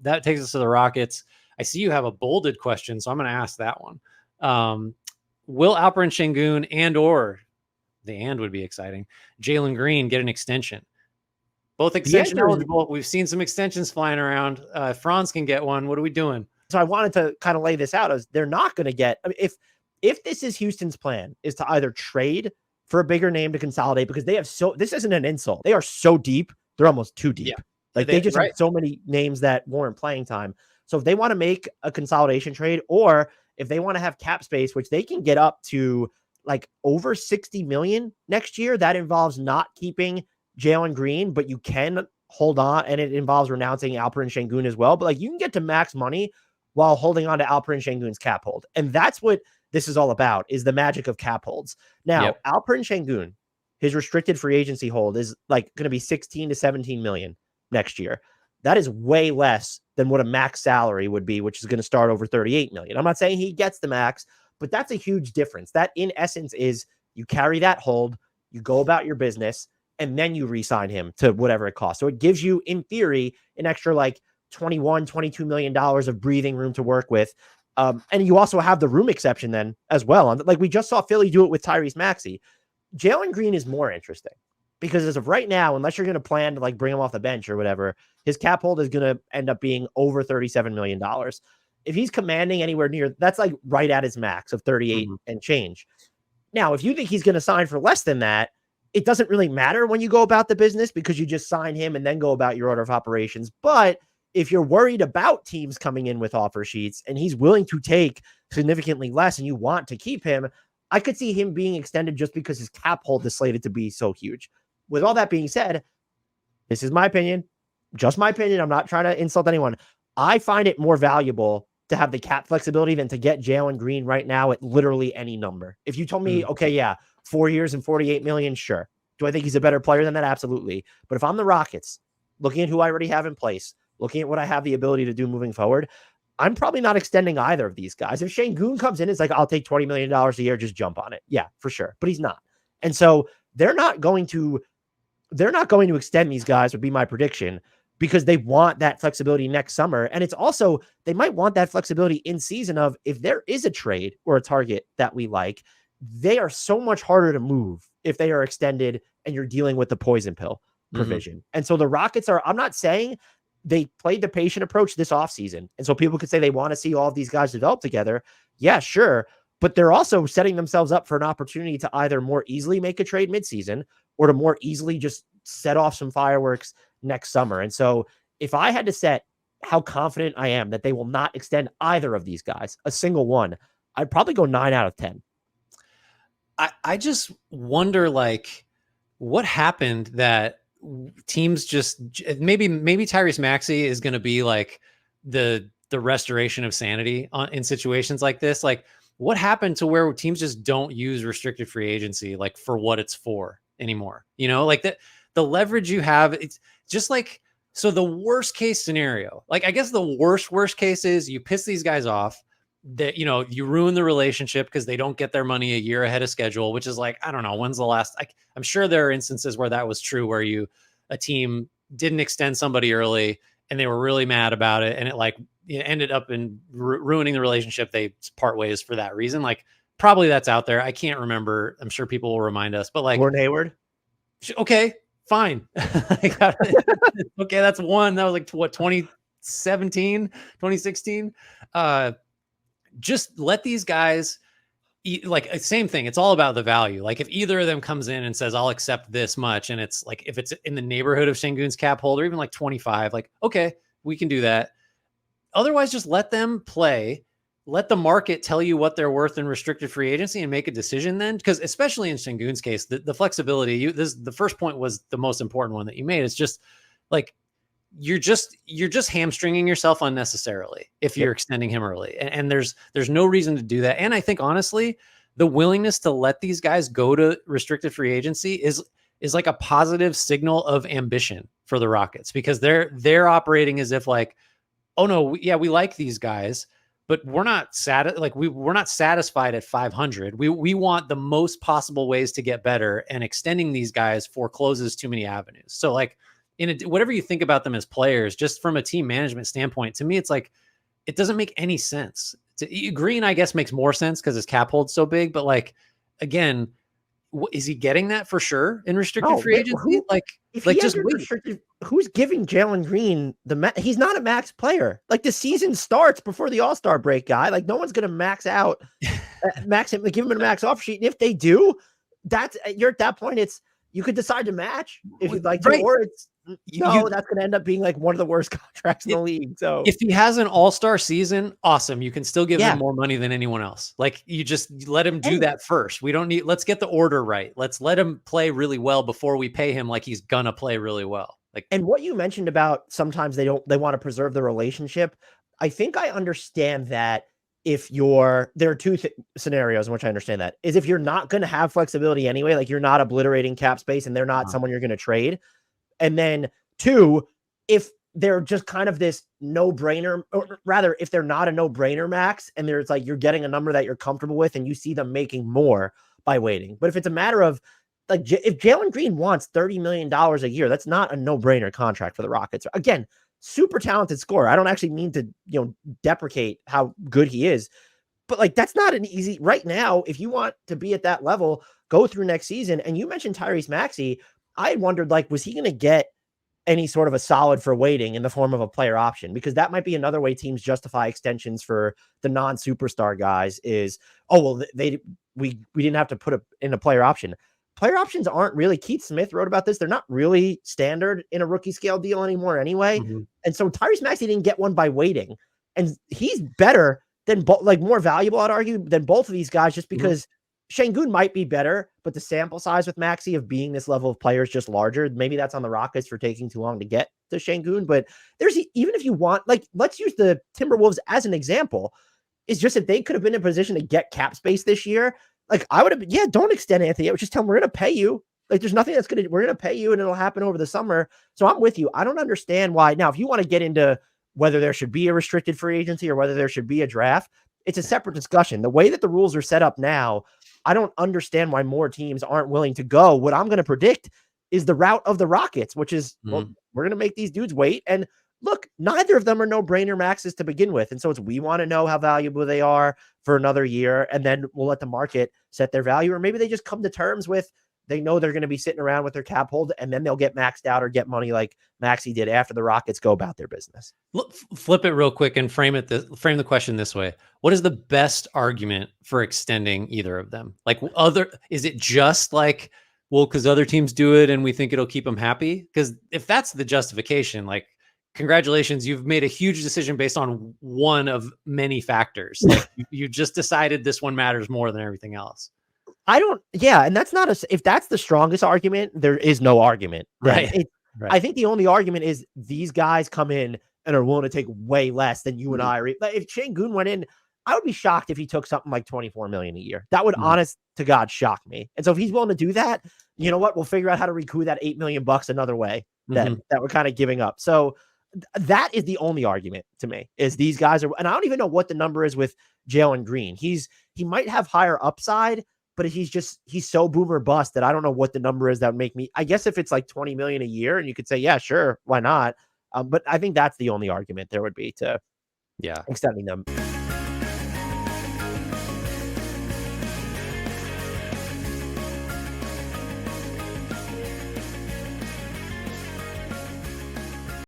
that takes us to the Rockets. I see you have a bolded question, so I'm going to ask that one. Will Alperen Sengun or the and would be exciting, Jalen Green get an extension? Both extension eligible. We've seen some extensions flying around. Franz can get one. What are we doing? So I wanted to kind of lay this out as they're not going to get, I mean, if this is Houston's plan, is to either trade for a bigger name to consolidate, because they have this isn't an insult. They are so deep. They're almost too deep. Yeah. Like they just have so many names that warrant playing time. So if they want to make a consolidation trade, or if they want to have cap space, which they can get up to like over 60 million next year, that involves not keeping Jalen Green, but you can hold on, and it involves renouncing Alperen Sengun as well. But like you can get to max money while holding on to Alperen Sengun's cap hold. And that's what this is all about, is the magic of cap holds. Now, Alperen Sengun, his restricted free agency hold is like going to be 16 to 17 million next year. That is way less than what a max salary would be, which is going to start over 38 million. I'm not saying he gets the max, but that's a huge difference. That in essence is you carry that hold, you go about your business, and then you re-sign him to whatever it costs. So it gives you, in theory, an extra like $22 million of breathing room to work with. And you also have the room exception then as well. Like we just saw Philly do it with Tyrese Maxey. Jalen Green is more interesting because as of right now, unless you're going to plan to like bring him off the bench or whatever, his cap hold is going to end up being over $37 million. If he's commanding anywhere near, that's like right at his max of 38 and change. Now, if you think he's going to sign for less than that, it doesn't really matter when you go about the business because you just sign him and then go about your order of operations. But if you're worried about teams coming in with offer sheets and he's willing to take significantly less and you want to keep him, I could see him being extended just because his cap hold is slated to be so huge. With all that being said, this is my opinion, just my opinion. I'm not trying to insult anyone. I find it more valuable to have the cap flexibility than to get Jalen Green right now at literally any number. If you told me, okay, yeah, 4 years and 48 million, sure. Do I think he's a better player than that? Absolutely. But if I'm the Rockets, looking at who I already have in place, looking at what I have the ability to do moving forward, I'm probably not extending either of these guys. If Sengun comes in, it's like, I'll take $20 million a year, just jump on it. Yeah, for sure. But he's not. And so they're not going to extend these guys, would be my prediction, because they want that flexibility next summer. And it's also, they might want that flexibility in season of, if there is a trade or a target that we like, they are so much harder to move if they are extended and you're dealing with the poison pill provision. And so the Rockets are, I'm not saying they played the patient approach this offseason. And so people could say they want to see all of these guys develop together. Yeah, sure. But they're also setting themselves up for an opportunity to either more easily make a trade midseason or to more easily just set off some fireworks next summer. And so if I had to set how confident I am that they will not extend either of these guys, a single one, I'd probably go 9 out of 10. I just wonder, like, what happened that teams just maybe Tyrese Maxey is going to be like the restoration of sanity in situations like this. Like, what happened to where teams just don't use restricted free agency like for what it's for anymore? You know, like the leverage you have, it's just like, so the worst case scenario, like I guess the worst case is you piss these guys off, that, you know, you ruin the relationship because they don't get their money a year ahead of schedule, which is like, I don't know, when's the last, I'm sure there are instances where that was true, where a team didn't extend somebody early and they were really mad about it. And it like ended up in ruining the relationship. They part ways for that reason. Like probably that's out there. I can't remember. I'm sure people will remind us, but like Gordon Hayward. Okay, fine. Okay. That's one. That was like what, 2017, 2016. Just let these guys like same thing. It's all about the value. Like if either of them comes in and says, I'll accept this much. And it's like, if it's in the neighborhood of Sengun's cap hold or even like 25, like, okay, we can do that. Otherwise, just let them play, let the market tell you what they're worth in restricted free agency and make a decision then. Because especially in Sengun's case, the flexibility, the first point was the most important one that you made. It's just like, you're just hamstringing yourself unnecessarily if you're extending him early. And there's no reason to do that. And I think honestly, the willingness to let these guys go to restricted free agency is like a positive signal of ambition for the Rockets, because they're operating as if like, oh no, we like these guys, but we're not we're not satisfied at 500. We want the most possible ways to get better, and extending these guys forecloses too many avenues. So like, whatever you think about them as players, just from a team management standpoint, to me, it's like, it doesn't make any sense. Green, I guess, makes more sense because his cap hold's so big. But like, again, is he getting that for sure in restricted free agency? Just restricted, who's giving Jalen Green he's not a max player. Like, the season starts before the All-Star break, guy. Like, no one's going to max out, max him, give him a max offer sheet. And if they do, you're at that point. You could decide to match if you'd like to, or that's going to end up being like one of the worst contracts in the league. So if he has an all-star season, awesome. You can still give him more money than anyone else. Like, you just let him do that first. Let's get the order right. Let's let him play really well before we pay him like he's gonna play really well. Like, and what you mentioned about sometimes they want to preserve the relationship. I think I understand that. There are two scenarios in which I understand that is if you're not going to have flexibility anyway, like you're not obliterating cap space and they're not someone you're going to trade. And then two, if they're just kind of this no-brainer, or rather if they're not a no-brainer max and there's like, you're getting a number that you're comfortable with and you see them making more by waiting. But if it's a matter of like, if Jalen Green wants $30 million a year, that's not a no-brainer contract for the Rockets. Again, super talented scorer. I don't actually mean to, deprecate how good he is, but like, that's not an easy right now. If you want to be at that level, go through next season. And you mentioned Tyrese Maxey. I wondered, like, was he going to get any sort of a solid for waiting in the form of a player option? Because that might be another way teams justify extensions for the non-superstar guys is, we didn't have to put in a player option. Player options aren't really, Keith Smith wrote about this, they're not really standard in a rookie scale deal anymore anyway. Mm-hmm. And so Tyrese Maxey didn't get one by waiting. And he's better than, more valuable, I'd argue, than both of these guys, just because Sengun might be better, but the sample size with Maxey of being this level of player is just larger. Maybe that's on the Rockets for taking too long to get to Sengun. But even if you want, like, let's use the Timberwolves as an example, is just if they could have been in a position to get cap space this year, like, I would have, don't extend Anthony. I would just tell him we're going to pay you. Like, there's nothing we're going to pay you and it'll happen over the summer. So I'm with you. I don't understand why. Now, if you want to get into whether there should be a restricted free agency or whether there should be a draft, it's a separate discussion. The way that the rules are set up now, I don't understand why more teams aren't willing to go. What I'm going to predict is the route of the Rockets, which is, we're going to make these dudes wait. And look, neither of them are no-brainer maxes to begin with. And so we want to know how valuable they are for another year, and then we'll let the market set their value. Or maybe they just come to terms with, they know they're going to be sitting around with their cap hold, and then they'll get maxed out or get money like Maxey did after the Rockets go about their business. Look, flip it real quick and frame the question this way. What is the best argument for extending either of them? Like, is it just like, well, because other teams do it and we think it'll keep them happy? Because if that's the justification, like, congratulations, you've made a huge decision based on one of many factors. Like, you just decided this one matters more than everything else. And that's not if that's the strongest argument, there is no argument. Right. I think the only argument is these guys come in and are willing to take way less than you and I. Like, if Sengun went in, I would be shocked if he took something like $24 million a year. That would, honest to God, shock me. And so if he's willing to do that, you know what? We'll figure out how to recoup that $8 million another way that we're kind of giving up. So that is the only argument to me, is these guys are, and I don't even know what the number is with Jalen Green. He might have higher upside, but he's so boomer bust that I don't know what the number is that would make me, I guess if it's like 20 million a year and you could say, yeah, sure, why not? But I think that's the only argument there would be to extending them.